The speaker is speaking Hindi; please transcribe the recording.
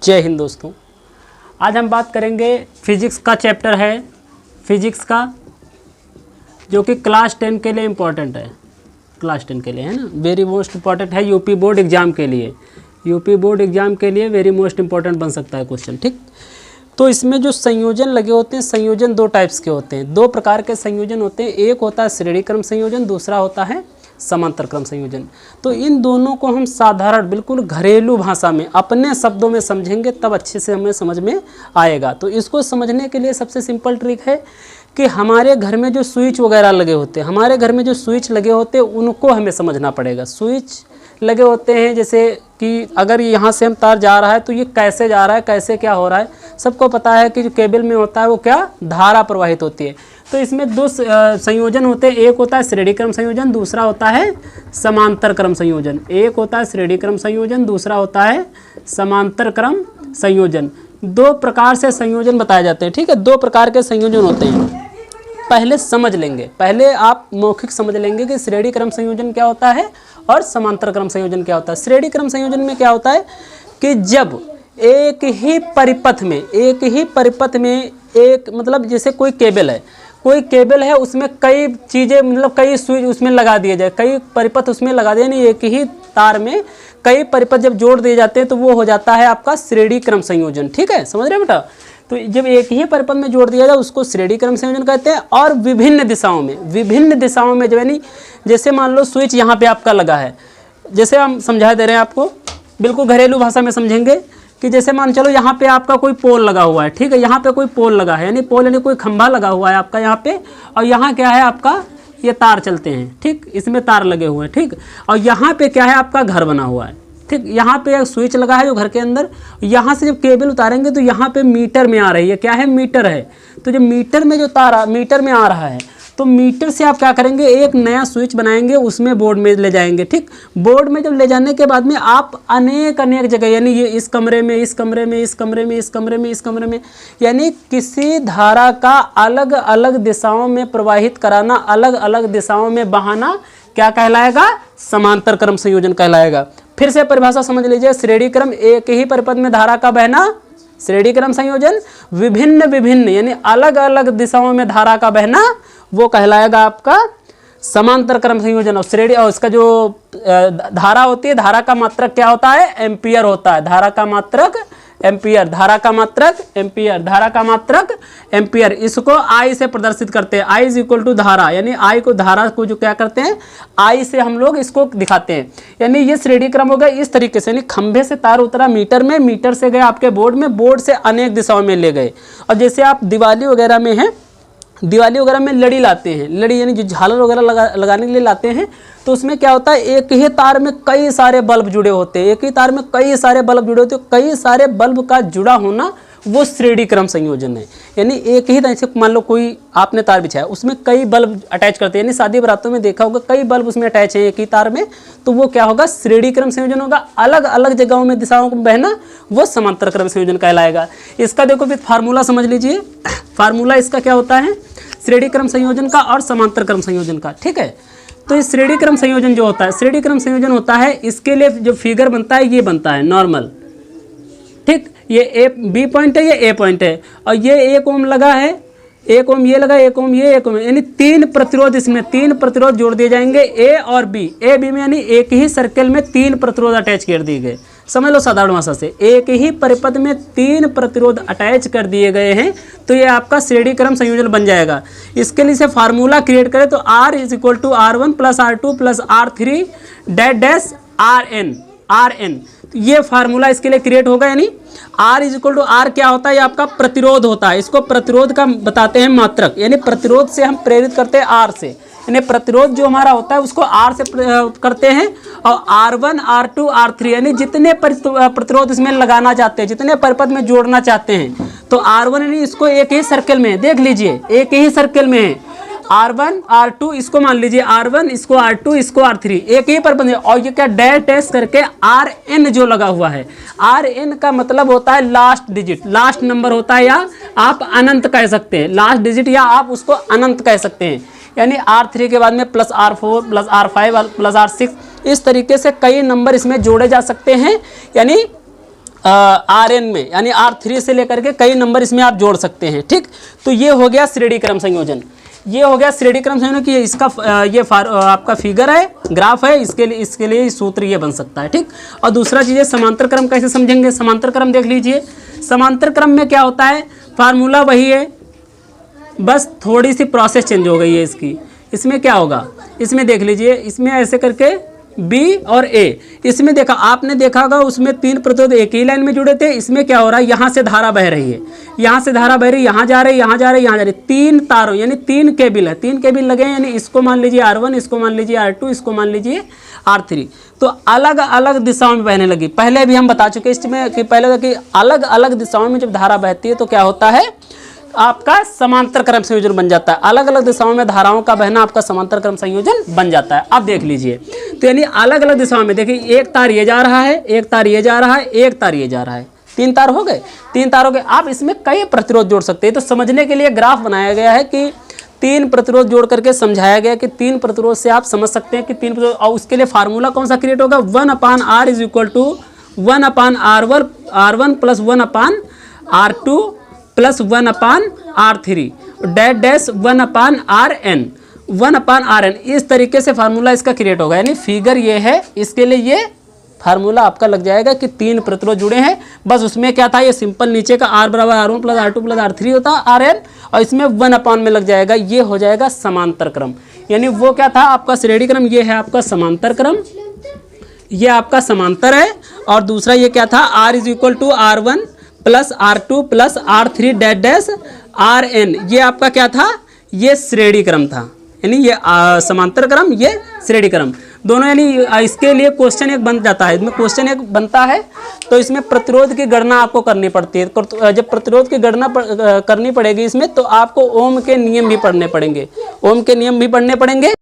जय हिंद दोस्तों। आज हम बात करेंगे फिजिक्स का चैप्टर है, फिजिक्स का, जो कि क्लास 10 के लिए इम्पोर्टेंट है। क्लास 10 के लिए है ना, वेरी मोस्ट इम्पॉर्टेंट है यूपी बोर्ड एग्ज़ाम के लिए। यूपी बोर्ड एग्ज़ाम के लिए वेरी मोस्ट इम्पॉर्टेंट बन सकता है क्वेश्चन, ठीक। तो इसमें जो संयोजन लगे होते हैं, संयोजन दो टाइप्स के होते हैं, दो प्रकार के संयोजन होते हैं। एक होता है श्रेणी क्रम संयोजन, दूसरा होता है समांतर क्रम संयोजन। तो इन दोनों को हम साधारण बिल्कुल घरेलू भाषा में अपने शब्दों में समझेंगे, तब अच्छे से हमें समझ में आएगा। तो इसको समझने के लिए सबसे सिंपल ट्रिक है कि हमारे घर में जो स्विच वगैरह लगे होते हैं, हमारे घर में जो स्विच लगे होते हैं उनको हमें समझना पड़ेगा। स्विच लगे होते हैं, जैसे कि अगर यहाँ से हम तार जा रहा है तो ये कैसे जा रहा है, कैसे क्या हो रहा है, सबको पता है कि जो केबल में होता है वो क्या धारा प्रवाहित होती है। तो इसमें दो संयोजन होते हैं, एक होता है श्रेणी क्रम संयोजन, दूसरा होता है समांतर क्रम संयोजन। एक होता है श्रेणी क्रम संयोजन, दूसरा होता है समांतर क्रम संयोजन। दो प्रकार से संयोजन बताए जाते हैं, ठीक है। दो प्रकार के संयोजन होते हैं। पहले समझ लेंगे, पहले आप मौखिक समझ लेंगे कि श्रेणी क्रम संयोजन क्या होता है और समांतर क्रम संयोजन क्या होता है। श्रेणी क्रम संयोजन में क्या होता है कि जब एक ही परिपथ में एक मतलब जैसे कोई केबल है, उसमें कई चीज़ें मतलब कई स्विच उसमें लगा दिए जाए, कई परिपथ उसमें लगा दिए, नहीं एक ही तार में कई परिपथ जब जोड़ दिए जाते हैं तो वो हो जाता है आपका श्रेणी क्रम संयोजन, ठीक है। समझ रहे हैं बेटा। तो जब एक ही परिपथ में जोड़ दिया जाए उसको श्रेणी क्रम संयोजन कहते हैं। और विभिन्न दिशाओं में जो है नहीं, जैसे मान लो स्विच यहाँ पे आपका लगा है, जैसे हम समझा दे रहे हैं आपको, बिल्कुल घरेलू भाषा में समझेंगे कि जैसे मान चलो यहाँ पे आपका कोई पोल लगा हुआ है, ठीक है। यहाँ पे कोई पोल लगा है, यानी पोल यानी कोई खंभा लगा हुआ है आपका यहाँ पे, और यहाँ क्या है आपका ये तार चलते हैं, ठीक, इसमें तार लगे हुए हैं, ठीक। और यहाँ पे क्या है आपका घर बना हुआ है, ठीक। यहाँ पे एक स्विच लगा है जो घर के अंदर, यहाँ से जब केबल उतारेंगे तो यहाँ पे मीटर में आ रही है, क्या है मीटर है। तो जब मीटर में जो तार मीटर में आ रहा है तो मीटर से आप क्या करेंगे, एक नया स्विच बनाएंगे, उसमें बोर्ड में ले जाएंगे, ठीक। बोर्ड में जब ले जाने के बाद में आप अनेक जगह, यानी ये इस कमरे में, इस कमरे में, इस कमरे में, इस कमरे में, इस कमरे में, यानी किसी धारा का अलग अलग दिशाओं में प्रवाहित कराना, अलग अलग दिशाओं में बहाना क्या कहलाएगा, समांतर क्रम संयोजन कहलाएगा। फिर से परिभाषा समझ लीजिए, श्रेणी क्रम एक ही परिपथ में धारा का बहना श्रेणी क्रम संयोजन, विभिन्न यानी अलग अलग दिशाओं में धारा का बहना वो कहलाएगा आपका समांतर क्रम संयोजन। और श्रेणी और उसका जो धारा होती है, धारा का मात्रक क्या होता है, एम्पियर होता है। धारा का मात्रक एम्पियर, धारा का मात्रक एम्पियर, धारा का मात्रक एम्पियर। इसको आई से प्रदर्शित करते हैं, आई इज इक्वल टू धारा, यानी आई को धारा को जो क्या करते हैं आई से हम लोग इसको दिखाते हैं। यानी ये श्रेणी क्रम हो गया इस तरीके से, यानी खंभे से तार उतरा मीटर में, मीटर से गए आपके बोर्ड में, बोर्ड से अनेक दिशाओं में ले गए। और जैसे आप दिवाली वगैरह में है, दिवाली वगैरह में लड़ी लाते हैं, लड़ी यानी जो झालर वगैरह लगाने के लिए लाते हैं, तो उसमें क्या होता है एक ही तार में कई सारे बल्ब जुड़े होते हैं, एक ही तार में कई सारे बल्ब जुड़े होते हैं, कई सारे बल्ब का जुड़ा होना वो श्रेणी क्रम संयोजन है। यानी एक ही जैसे मान लो कोई आपने तार बिछाया, उसमें कई बल्ब अटैच करते हैं, यानी शादी बारातों में देखा होगा कई बल्ब उसमें अटैच है एक ही तार में, तो वो क्या होगा, श्रेणी क्रम संयोजन होगा। अलग अलग जगहों में दिशाओं को बहना वो समांतर क्रम संयोजन कहलाएगा। इसका देखो फिर फार्मूला समझ लीजिए, फार्मूला इसका क्या होता है श्रेणी क्रम संयोजन का और समांतर क्रम संयोजन का, ठीक है। तो इस श्रेणी क्रम संयोजन जो होता है, श्रेणी क्रम संयोजन होता है, इसके लिए जो फिगर बनता है ये बनता है नॉर्मल, ठीक। ये ए बी पॉइंट है, ये ए पॉइंट है, और ये 1 ओम लगा है, 1 ओम ये लगा, 1 ओम ये, 1 ओम, यानी 3 प्रतिरोध, इसमें 3 प्रतिरोध जोड़ दिए जाएंगे ए और बी, ए बी में, यानी एक ही सर्कल में 3 प्रतिरोध अटैच कर दिए गए। समझ लो साधारण भाषा से, एक ही परिपथ में 3 प्रतिरोध अटैच कर दिए गए हैं, तो ये आपका श्रेणी क्रम संयोजन बन जाएगा। इसके लिए से फार्मूला क्रिएट करें तो R is equal to R1 plus R2 plus R3 dash RN, ये फार्मूला इसके लिए क्रिएट होगा। यानी R is equal to R क्या होता है, ये आपका प्रतिरोध होता है, इसको प्रतिरोध का बताते हैं मात्रक, यानी प्रतिरोध से हम प्रेरित करते हैं R से, यानी प्रतिरोध जो हमारा होता है उसको R से करते हैं। और R1 R2 R3 यानी जितने प्रतिरोध इसमें लगाना चाहते हैं, जितने परिपथ में जोड़ना चाहते हैं, तो R1 यानी इसको एक ही सर्कल में, देख लीजिए एक ही सर्कल में है, R1 R2 इसको मान लीजिए R1, इसको R2, इसको R3, एक ही परिपथ में। और ये क्या डैश करके RN जो लगा हुआ है, RN का मतलब होता है लास्ट डिजिट, लास्ट नंबर होता है, या आप अनंत कह सकते हैं, लास्ट डिजिट या आप उसको अनंत कह सकते हैं। यानी R3 के बाद में plus R4 plus R5 plus R6, इस तरीके से कई नंबर इसमें जोड़े जा सकते हैं। यानी Rn में, यानी R3 से लेकर के कई नंबर इसमें आप जोड़ सकते हैं। ठीक, तो ये हो गया श्रेणी क्रम संयोजन। ये हो गया श्रेणी क्रम संयोजन कि इसका आपका फिगर है, ग्राफ है, इसके लिए सूत्र ये बन सकता है। ठीक, और दूसरा चीज़ है समांतर क्रम कैसे समझेंगे। समांतर क्रम देख लीजिए, समांतर क्रम में क्या होता है, फार्मूला वही है, बस थोड़ी सी प्रोसेस चेंज हो गई है इसकी। इसमें क्या होगा, इसमें देख लीजिए, इसमें ऐसे करके B और A, इसमें देखा आपने देखा होगा उसमें 3 प्रतिरोध एक ही लाइन में जुड़े थे। इसमें क्या हो रहा है, यहाँ से धारा बह रही है, यहाँ से धारा बह रही है, यहाँ जा रही है, यहाँ जा रही है, यहाँ जा रही है। 3 तारों यानी 3 केबल है, 3 केबल लगे हैं, यानी इसको मान लीजिए R1, इसको मान लीजिए R2, इसको मान लीजिए R3। तो अलग अलग दिशाओं में बहने लगी। पहले भी हम बता चुके इसमें कि पहले कि अलग अलग दिशाओं में जब धारा बहती है तो क्या होता है, आपका समांतर क्रम संयोजन बन जाता है। अलग अलग दिशाओं में धाराओं का बहना आपका समांतर क्रम संयोजन बन जाता है। अब देख लीजिए, तो यानी अलग अलग दिशाओं में देखिए, एक तार ये जा रहा है, एक तार ये जा रहा है, एक तार ये जा रहा है, 3 तार हो गए, 3 तार हो गए। आप इसमें कई प्रतिरोध जोड़ सकते हैं। तो समझने के लिए ग्राफ बनाया गया है कि 3 प्रतिरोध जोड़ करके समझाया गया कि 3 प्रतिरोध से आप समझ सकते हैं कि 3 प्रतिरोध, और उसके लिए फार्मूला कौन सा क्रिएट होगा, 1/R is equal to 1/R1 plus 1/R2 plus 1/R3 dash 1/Rn, 1/Rn। इस तरीके से फार्मूला इसका क्रिएट होगा। यानी फिगर ये है, इसके लिए ये फार्मूला आपका लग जाएगा कि 3 प्रतिरोध जुड़े हैं। बस उसमें क्या था, ये सिंपल नीचे का R बराबर R1 plus R2 plus R3 होता Rn, और इसमें 1/, में लग जाएगा, ये हो जाएगा समांतर क्रम। यानी वो क्या था आपका श्रेणी क्रम, ये है आपका समांतर क्रम, ये आपका समांतर है। और दूसरा ये क्या था, R is equal to R1 plus R2 plus R3 dash Rn, ये आपका क्या था, ये श्रेणी क्रम था। यानी ये समांतर क्रम, ये श्रेणी क्रम दोनों। यानी इसके लिए क्वेश्चन एक बन जाता है, इसमें क्वेश्चन एक बनता है तो इसमें प्रतिरोध की गणना आपको करनी पड़ती है। जब प्रतिरोध की गणना करनी पड़ेगी इसमें, तो आपको ओम के नियम भी पढ़ने पड़ेंगे, ओम के नियम भी पढ़ने पड़ेंगे।